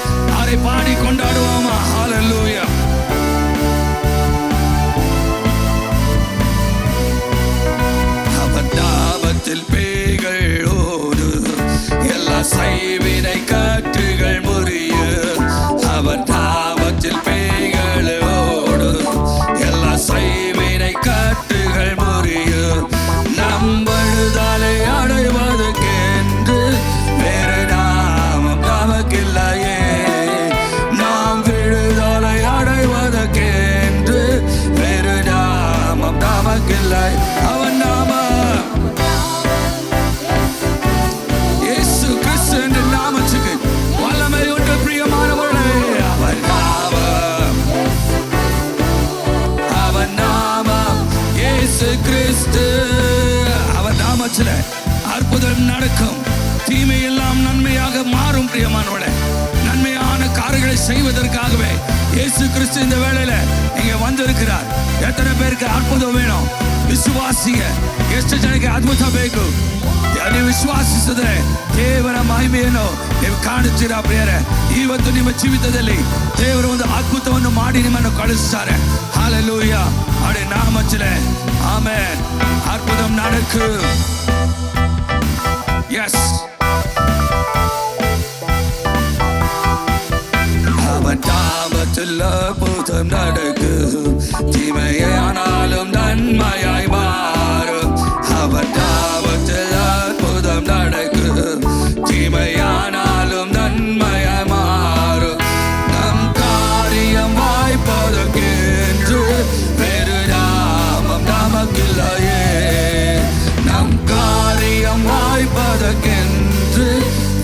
நாமத்தில் அற்புதம் நடக்கும். தீமை எல்லாம் நன்மையாக மாறும். பிரியமானவளே, நன்மையான காரியங்களை செய்வதற்காகவே இயேசு கிறிஸ்து இந்த வேளையில இங்க வந்திருக்கிறார். எத்தனை பேருக்கு அற்புதம் வேணும்? ವಿಶ್ವಾಸಿಯ ಎಷ್ಟು ಜನಕ್ಕೆ ಅದ್ಭುತ ಬೇಕು? ನೀವು ವಿಶ್ವಾಸಿಸಿದ್ರೆ ದೇವರ ಮಹಿಮೆಯನ್ನು ನೀವು ಕಾಣುತ್ತೀರಾ ಪ್ರಿಯರೇ. ಇವತ್ತು ನಿಮ್ಮ ಜೀವಿತದಲ್ಲಿ ದೇವರು ಒಂದು ಅದ್ಭುತವನ್ನು ಮಾಡಿ ನಿಮ್ಮನ್ನು ಕಳಿಸ್ತಾರೆ. ஹல்லேலூயா. அவருடைய நாமத்திலே ஆமென். அற்புதம் நடக்கும். எஸ், அவன் நாமத்தில் அற்புதம் நடக்கும். தீமையானாலும் நன்மையாய் மாறும். அவன் நாமத்தில் அற்புதம் நடக்கும். தீமையானாலும் நன்மையாய் மாறும். நம் காரியம் வாய்ப்பதற்கென்று வேறு நாமம் நமக்கில்லையே. நம் காரியம் வாய்ப்பதற்கென்று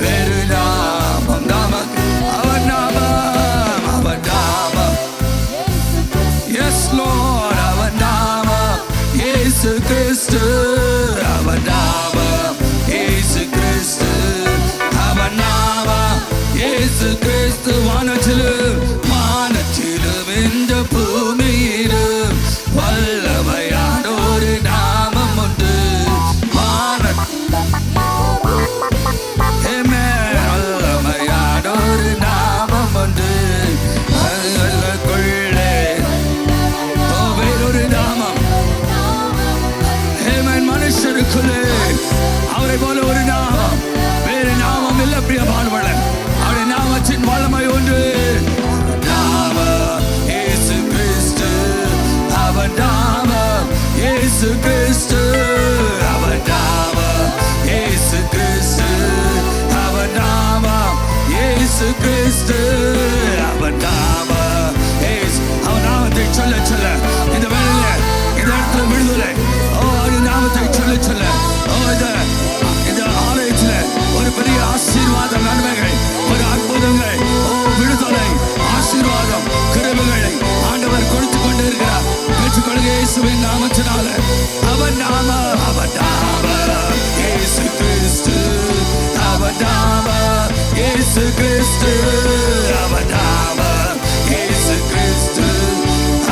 வேறு நாமம் நமக்கு. அவன் நாமம், அவன் நாமம். எஸ் லார்ட், அவன் நாமம் இயேசு கிறிஸ்து. அவன் நாமம் இயேசு கிறிஸ்து. அவன் நாமம் இயேசு கிறிஸ்து. வானத்திலும் வானத்திலும் இந்த பூமியிலும் வல்லமையான ஒரு நாமம் உண்டு. வல்லமையான ஒரு நாமம் உண்டு. அதுக்குள்ளே வேறொரு நாமம். மனுஷருக்குள்ளே அவரை போல ஒரு நாமம், வேறு நாமம் இல்லை பிரியமானவளே. அவருடைய நாமத்தின் வல்லமை உண்டு. நாமம் இயேசு கிறிஸ்து. அவன் நாமம் இயேசு கிறிஸ்து. அவன் நாமம் இயேசு கிறிஸ்து. அவன் நாமம் இயேசு கிறிஸ்து. அவன் நாமம் இயேசு. அவன் நாமத்தை சொல்ல சொல்ல இந்த வேளையில இந்த இடத்துல விடுதலை. நாமத்தை சொல்ல சொல்ல இந்த ஆலயத்தில் ஒரு பெரிய ஆசீர்வாத நன்மைகள், ஒரு அற்புதங்கள், விடுதலை, ஆசீர்வாதம், கிருபைகளை ஆண்டவர் கொடுத்து கொண்டு இருக்கிறார். பெற்றுக்கொள்க இயேசுவின் நாமத்தினால. அவன் நாமம், அவன் நாமம் இயேசு கிறிஸ்து. அவன் நாமம் இயேசு கிறிஸ்து. அவன் நாமம் இயேசு கிறிஸ்து.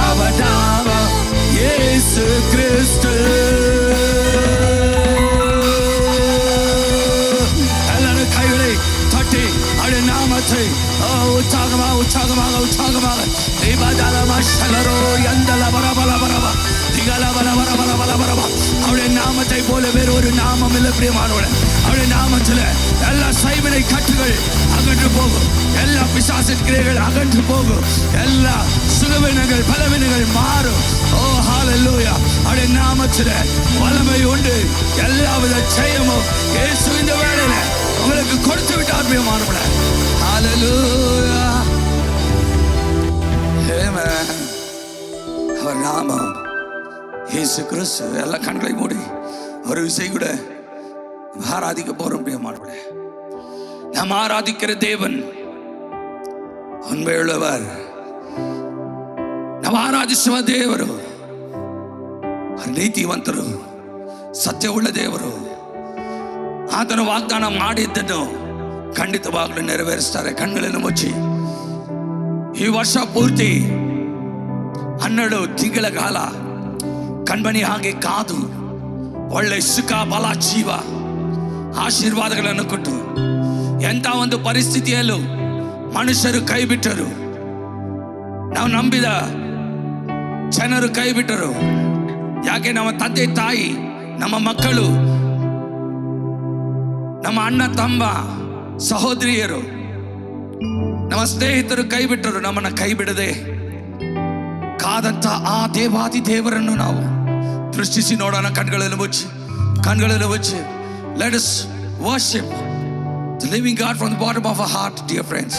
அவன் நாமம் இயேசு கிறிஸ்து. நாமத்தை உற்சாகமாக உற்சாகமாக உற்சாகமாக அவருடைய நாமத்தை போல வேறு ஒரு நாமம் இல்லை பிரியமானவளே. அவருடைய நாமத்தில் எல்லா சைவனை கட்டுகள் அகன்று போகும். எல்லா பிசாசின் கிரைகள் அகன்று போகும். எல்லா சுகவினங்கள் பலவினங்கள் மாறும். ஓ ஹல்லேலூயா. அவருடைய நாமத்தில் வல்லமை உண்டு. எல்லாவித ஜெயமும் இயேசு இந்த வேளையில உங்களுக்கு கொடுத்து விட்டார் பிரியமானவளே. ஹல்லேலூயா. ஆமென். அவர் நாமம் இயேசு கிறிஸ்து. எல்லா கண்களை மூடி ஒரு விஷயம் கூட ஆராதிக்க போறோம் பிரியமானவளே. நாம் ஆராதிக்கிற தேவன் உண்மையுள்ளவர். ನಾವು ಆರಾಧಿಸುವ ದೇವರು ನೀತಿವಂತರು, ಸತ್ಯವುಳ್ಳ ದೇವರು. ಆತನು ವಾಗ್ದಾನ ಮಾಡಿದ್ದನ್ನು ಖಂಡಿತವಾಗ್ಲೂ ನೆರವೇರಿಸ್ತಾರೆ. ಕಣ್ಣುಗಳನ್ನು ಮುಚ್ಚಿ ಈ ವರ್ಷ ಪೂರ್ತಿ 12 ತಿಂಗಳ ಕಾಲ ಕಣ್ಮಣಿ ಹಾಗೆ ಕಾದು ಒಳ್ಳೆ ಸುಖ ಬಲ ಜೀವ ಆಶೀರ್ವಾದಗಳನ್ನು ಕೊಟ್ಟು ಎಂಥ ಒಂದು ಪರಿಸ್ಥಿತಿಯಲ್ಲೂ ಮನುಷ್ಯರು ಕೈ ಬಿಟ್ಟರು. ನಾವು ನಂಬಿದ ಜನರು ಕೈ ಬಿಟ್ಟರು. ಯಾಕೆ? ನಮ್ಮ ತಂದೆ ತಾಯಿ, ನಮ್ಮ ಮಕ್ಕಳು, ನಮ್ಮ ಅಣ್ಣ ತಮ್ಮ ಸಹೋದರಿಯರು, ನಮ್ಮ ಸ್ನೇಹಿತರು ಕೈ ಬಿಟ್ಟರು. ನಮ್ಮನ್ನು ಕೈ ಬಿಡದೆ ಕಾದಂತ ಆ ದೇವಾದಿ ದೇವರನ್ನು ನಾವು ದೃಷ್ಟಿಸಿ ನೋಡೋಣ. ಕಣ್ಗಳನ್ನು ಮುಚ್ಚಿ, ಕಣ್ಗಳನ್ನು ಮುಚ್ಚಿ. Let us worship the living God from the bottom of our heart, dear friends.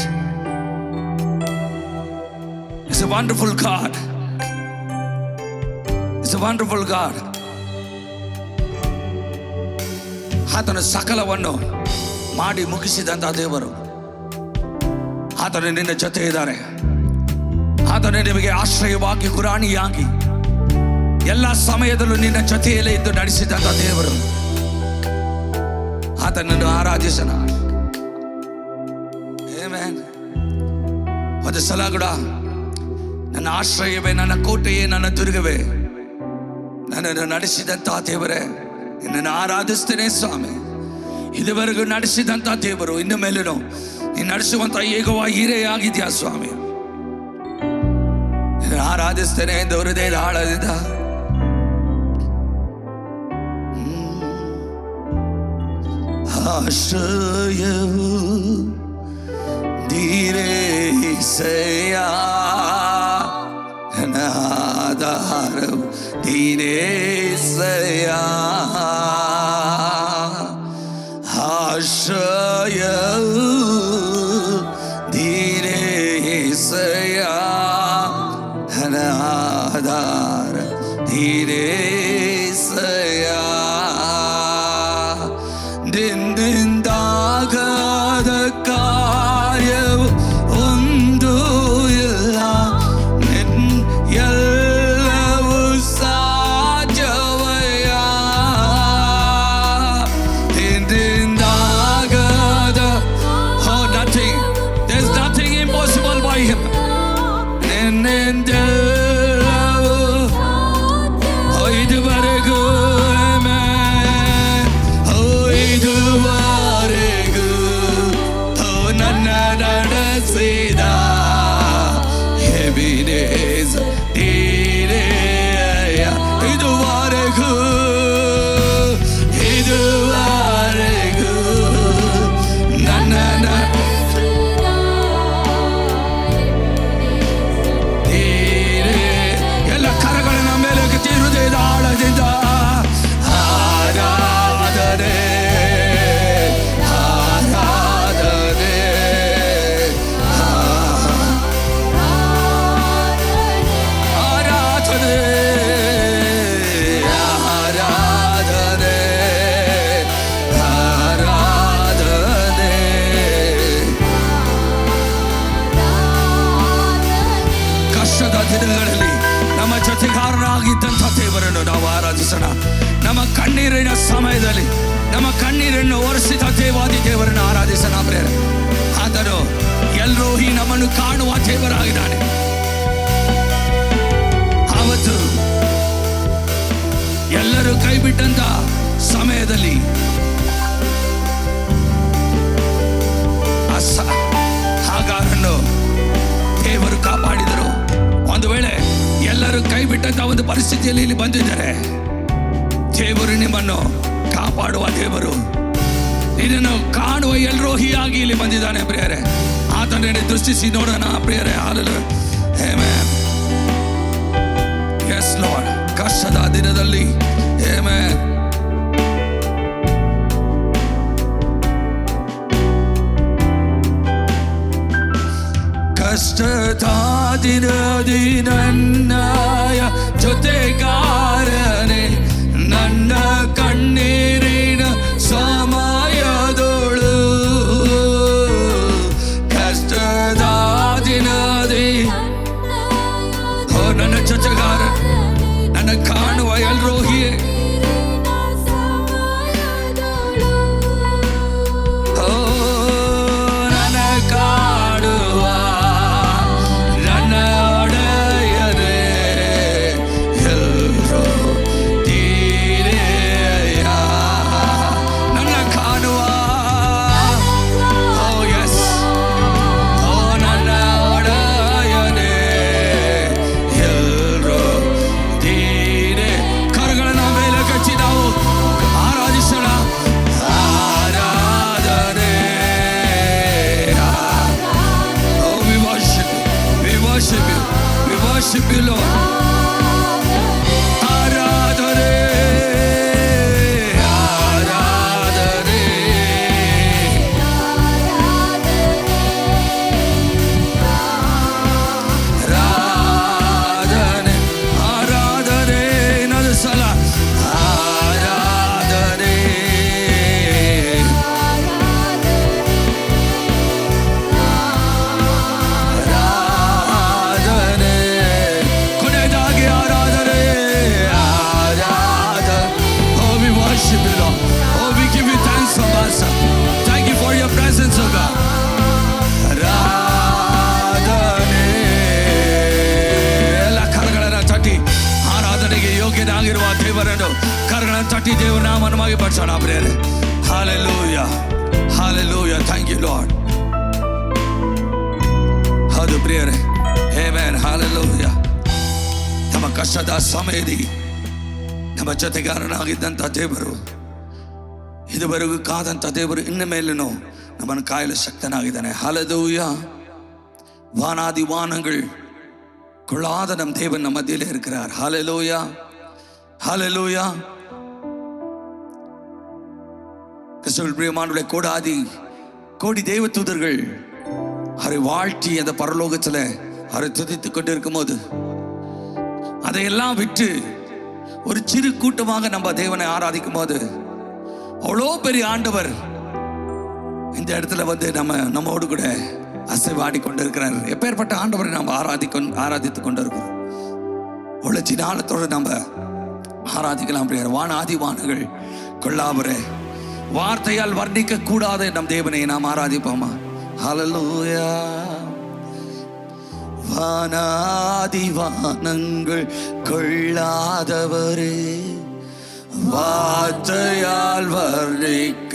It's a wonderful God. It's a wonderful God. ಆತನು ಸಕಲವನ್ನು ಮಾಡಿ ಮುಗಿಸಿದಂತ ದೇವರು. ಆತನು ನಿನ್ನ ಜೊತೆ ಇದ್ದಾರೆ. ಆತನು ನಿಮಗೆ ಆಶ್ರಯವಾಗಿ ಗುರಾಣಿಯಾಗಿ ಎಲ್ಲ ಸಮಯದಲ್ಲೂ ನಿನ್ನ ಜೊತೆಯಲ್ಲೇ ಇದ್ದು ನಡೆಸಿದಂತ ದೇವರು. ಆತನನ್ನು ಆರಾಧಿಸೋಣ. ಆಮೆನ್. ಒಂದು ಸಲ ಕೂಡ ನನ್ನ ಆಶ್ರಯವೇ, ನನ್ನ ಕೋಟೆಯೇ, ನನ್ನ ದುರ್ಗವೇ, ನನ್ನನ್ನು ನಡೆಸಿದಂತ ದೇವರೇ, ನಿನ್ನನ್ನು ಆರಾಧಿಸ್ತೇನೆ ಸ್ವಾಮಿ. ಇದುವರೆಗೂ ನಡೆಸಿದಂತ ದೇವರು, ಇನ್ನು ಮೇಲೂ ನೀನು ನಡೆಸುವಂತ ಯೆಹೋವ ಹೀರೇ ಆಗಿದ್ಯಾ ಸ್ವಾಮಿ. ಆರಾಧಿಸ್ತೇನೆ ಎಂದು ಹೃದಯದ ಆಳದಿಂದ. ಆಶ್ರಯವು ನೀನೇಸಯ್ಯ, ನನ್ನ ಆಧಾರವು ನೀನೇಸಯ್ಯ. ಆಶ್ರಯವು ನೀನೇಸಯ್ಯ, ನನ್ನ ಆಧಾರ ನೀನೇಸಯ್ಯ. ನಿನ್ನಿಂದಾಗದ ಕಾರ್ಯವು ಒಂದು ಇಲ್ಲ, ಎಲ್ಲವೂ ಸಾಧ್ಯವಯ್ಯ. ನಿನ್ನಿಂದಾಗದ there's nothing impossible by him. ನಿನ್ನಿಂದೆಲ್ಲವೂ ಇದುವರೆಗೂ ನನ್ನ ನಡೆಸಿದ ಎಬಿನೇಜರ್ ನೀನೇ ಅಯ್ಯ. ಇದುವರೆಗೂ ನನ್ನ ನೀನೇ. ಎಲ್ಲ ಕರಗಳನ್ನ ಮೇಲೆ ಹೃದಯದ ಆಳದಿಂದ ಆರಾಧನೆ ದಿನಗಳಲ್ಲಿ ನಮ್ಮ ಜೊತೆಗಾರರಾಗಿದ್ದಂಥ ದೇವರನ್ನು ನಾವು ಆರಾಧಿಸೋಣ. ನಮ್ಮ ಕಣ್ಣೀರಿನ ಸಮಯದಲ್ಲಿ ನಮ್ಮ ಕಣ್ಣೀರನ್ನು ಒರೆಸಿದ ದೇವಾದಿ ದೇವರನ್ನು ಆರಾಧಿಸೋಣ ಪ್ರೇರೆ. ಆದರೂ ಎಲ್ಲರೂ ಈ ನಮ್ಮನ್ನು ಕಾಣುವ ದೇವರಾಗಿದ್ದಾನೆ. ಆವತ್ತು ಎಲ್ಲರೂ ಕೈ ಬಿಟ್ಟಂತ ಸಮಯದಲ್ಲಿ ಹಾಗಾರನ್ನು ದೇವರು ಕಾಪಾಡಿದರು. ಒಂದು ವೇಳೆ ಎಲ್ಲರೂ ಕೈ ಬಿಟ್ಟಂತ ಒಂದು ಪರಿಸ್ಥಿತಿಯಲ್ಲಿ ಇಲ್ಲಿ ಬಂದಿದ್ದಾರೆ, ದೇವರು ನಿಮ್ಮನ್ನು ಕಾಪಾಡುವ ದೇವರು, ಇದನ್ನು ಕಾಣುವ ಎಲ್ಲರೂ ಹೀಗಾಗಿ ಇಲ್ಲಿ ಬಂದಿದ್ದಾನೆ ಪ್ರಿಯರೇ. ಆತನನ್ನು ದೃಷ್ಟಿಸಿ ನೋಡೋಣ ಪ್ರಿಯರೇ. ಆಮೆನ್. Yes lord. ಕಷ್ಟದ ದಿನದಲ್ಲಿ ಆಮೆನ್. ಕಷ್ಟದ ದಿನದಿ ನನ್ನಯ ಜೊತೆಗಾರನೆ, ನನ್ನ ಕಣ್ಣೀರಿನ ಸಮಯದೊಳು. ಕಷ್ಟದ ದಿನದಿ ನನ್ನ ಜೊತೆಗಾರ, ನನ್ನ ಕಾಣುವ ಎಲ್ಲರೂ ಹೀಗೆ worship you, Lord. Aradhare, aradhare, aradhare, aradhare. Another sala. Aradhare, aradhare. ಬರಡು ಕರಗಳನ್ನು ತಟ್ಟಿ ದೇವರ ನಾಮವನ್ನು ಮಹಿಮೆಪಡಿಸೋಣ ಪ್ರಿಯರೇ. Hallelujah, hallelujah, thank you Lord. ಹೌದು ಪ್ರಿಯರೇ, ಆಮೆನ್, hallelujah. ನಮ್ಮ ಕಷ್ಟದ ಸಮಯದಲ್ಲಿ ನಮ್ಮ ಜೊತೆಗಾರನಾಗಿದ್ದಂಥ ದೇವರು, ಇದುವರೆಗೂ ಕಾದಂಥ ದೇವರು ಇನ್ನು ಮೇಲೂ ನಮ್ಮನ್ನು ಕಾಯಲು ಶಕ್ತನಾಗಿದ್ದಾನೆ. Hallelujah. வானாதி வானங்கள் கொள்ளாத நம் தேவன் நம் மத்தியிலே இருக்கிறார். Hallelujah, hallelujah. கிறிஸ்துவில் பிரியமானவர்களே, கோடி தேவ தூதர்கள் அவரை வாழ்த்தி அந்த பரலோகத்தில் அவரை துதித்துக் கொண்டிருக்கும் போது அதையெல்லாம் விட்டு ஒரு சிறு கூட்டமாக நம்ம தேவனை ஆராதிக்கும் போது அவ்வளோ பெரிய ஆண்டவர் இந்த இடத்துல வந்து நம்மோடு கூட அசைவாடி கொண்டிருக்கிறார். எப்பேற்பட்ட ஆண்டவரை நம்ம ஆராதித்துக் கொண்டிருக்கிறோம். அவ்வளோ சின்னாலத்தோடு நம்ம ஆராதிக்கலாம். வானாதி வானங்கள் கொள்ளாமறே வார்த்தையால் வர்ணிக்க கூடாத நம் தேவனை நாம் ஆராதிப்போமா? ஹல்லேலூயா. வானாதி வானங்கள் கொள்ளாதவரே, வார்த்தையால் வர்ணிக்க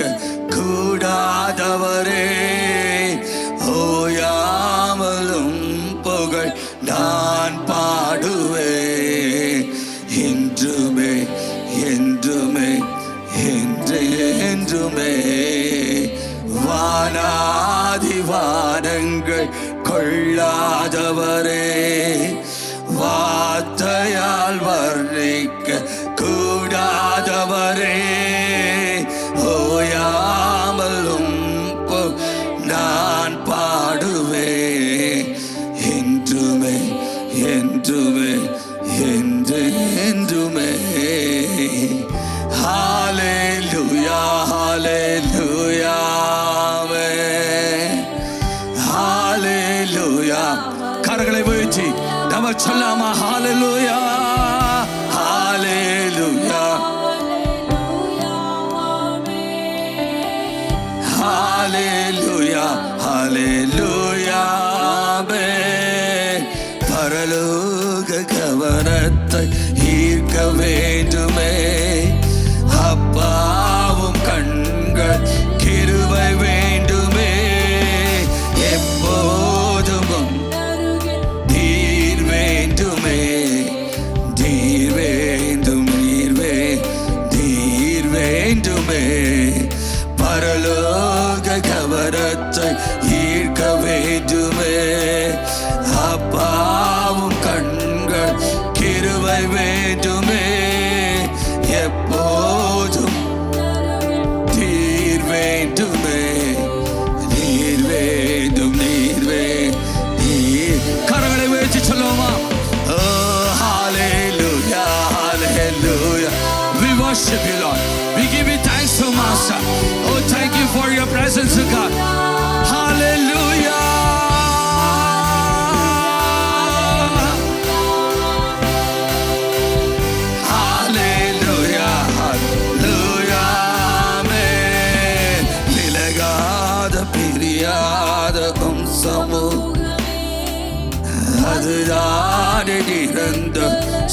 கூடாதவரே, ஓயாமலும் புகழ் நான் பாடுவே என்றுமே என்றுமே என்றுமே. வானாதி வானங்கள் கொள்ளாதவரே, வார்த்தையால் வர்ணிக்க கூடாதவரே, ஓயாமலும் நான் பாடுவே என்றுமே என்றுமே என்றுமே. ஹல்லேலூயா, ஹல்லேலூயா, ஹல்லேலூயா. கரங்களை உயர்த்தி நம்ம சொல்லாமா? ஹல்லேலூயா, ஹல்லேலூயா, ஹல்லேலூயா, ஹல்லேலூயா. பரலோக கவனத்தை ஈர்க்க வேண்டுமே, அப்பாவும் கண்கள் கிருபை வேண்டுமே, எப்போதும் நீர் வேண்டுமே, நீர் வேண்டும், நீர் வேண்டுமே. பரலோக கவனத்தை ஈர்க்க வேண்டுமே, அப்பாவும் கண்கள் கிருபை வேண்டுமே, எப்போதும் நீர் வேண்டுமே, நீர் வேண்டும், நீர். கரங்களை உயர்த்தி சொல்லுவோமா? Oh, hallelujah, hallelujah. We worship you, Lord. We give you thanks, so Master. Oh, thank you for your presence, God. Hallelujah. அதுதான் நிறந்த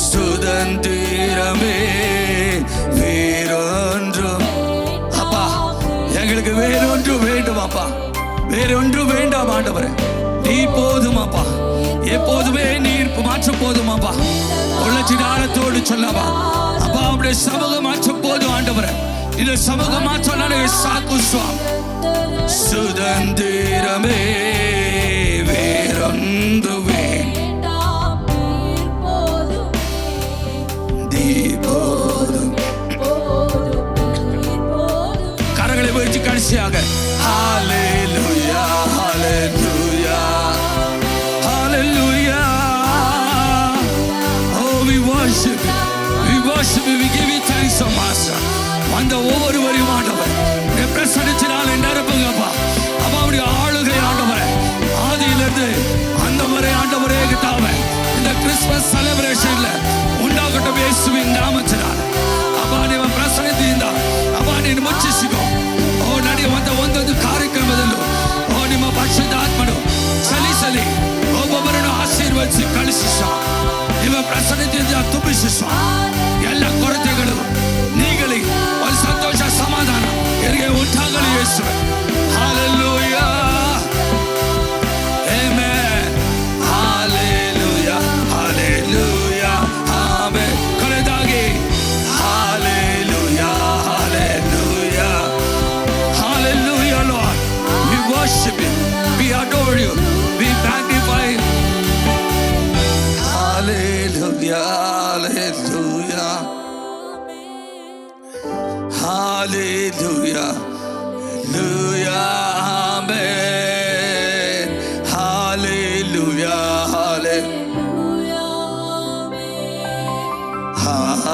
சுதந்திரமே, வேறொன்றும் அப்பா எங்களுக்கு வேறொன்றும் வேண்டும் அப்பா, வேறொன்றும் வேண்டாம் ஆண்டவரே, நீ போதும் அப்பா, எப்போதுமே நீர் மாற்றம் போதும் அப்பா. உள்ளத்தினாலத்தோடு சொல்லப்பா அப்பா, அப்படியே சமூகம் மாற்றம் போதும் ஆண்டவரே, இந்த சமூகம் மாற்றம் சாக்கு சுவாமி. சுதந்திரமே வேறொன்று வேண்டாம், நீர் போதும். கரங்களை உயர்த்தி கடைசியாக ஹல்லேலூயா, ஹல்லேலூயா, ஹல்லேலூயா. Oh, we worship you, we worship you, we give you thanks, oh Master. வந்த ஒவ்வொருவரையும் ஆண்டவர் பிரசன்னத்தினால் நிரப்புங்கப்பா. அப்பா அவருடைய ஆளுகை ஆண்டவரே, ஆதியிலிருந்து அந்த வரை ஆண்டவரே கிட்டாவே இந்த கிறிஸ்மஸ் செலிப்ரேஷன்ல உண்டாகட்டும் இயேசுவின் ನಾಮத்தினால். அப்பா ನೀವು ಪ್ರಸನ್ನತೆಯಿಂದ ಅಪ್ಪ ನೀನು ಮುಚ್ಚಿಸಿಕೋ. ಓ ನಡೆಯುವಂತ ಒಂದೊಂದು ಕಾರ್ಯಕ್ರಮದಲ್ಲೂ ಓ ನಿಮ್ಮ ಪರಿಶುದ್ಧಾತ್ಮನು ಚಲಿಸಲಿ, ಒಬ್ಬೊಬ್ಬರನ್ನು ಆಶೀರ್ವದಿಸಿ ಕಳಿಸಿ ನಿಮ್ಮ ಪ್ರಸನ್ನತೆಯಿಂದ ತುಂಬಿಸಿ ಎಲ್ಲ ಕೊರತೆಗಳು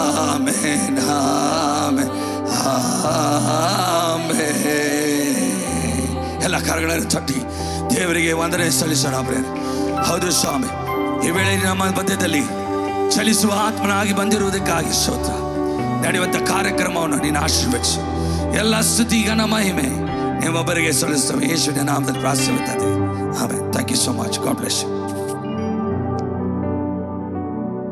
ಆಮೆನ್ ಆಮೆನ್ ಆಮೆನ್. ಎಲ್ಲ ಕರಗಳನ್ನು ತಟ್ಟಿ ದೇವರಿಗೆ ವಂದನೆ ಸಲ್ಲಿಸೋಣ. ಹೌದು ಸ್ವಾಮಿ, ಈ ವೇಳೆ ನಮ್ಮ ಮಧ್ಯದಲ್ಲಿ ಚಲಿಸುವ ಆತ್ಮನಾಗಿ ಬಂದಿರುವುದಕ್ಕಾಗಿ ಸ್ತೋತ್ರ. ನಡೆಯುವಂಥ ಕಾರ್ಯಕ್ರಮವನ್ನು ನೀನು ಆಶೀರ್ವದಿಸು. ಎಲ್ಲ ಸ್ತುತಿ ಘನ ಮಹಿಮೆ ನಿಮ್ಮೊಬ್ಬರಿಗೆ ಸಲ್ಲಿಸ್ತೇವೆ. ಯೇಸುವಿನ ನಾಮದಲ್ಲಿ ಪ್ರಾರ್ಥಿಸುತ್ತೇವೆ. Amen. Thank you so much. God bless you.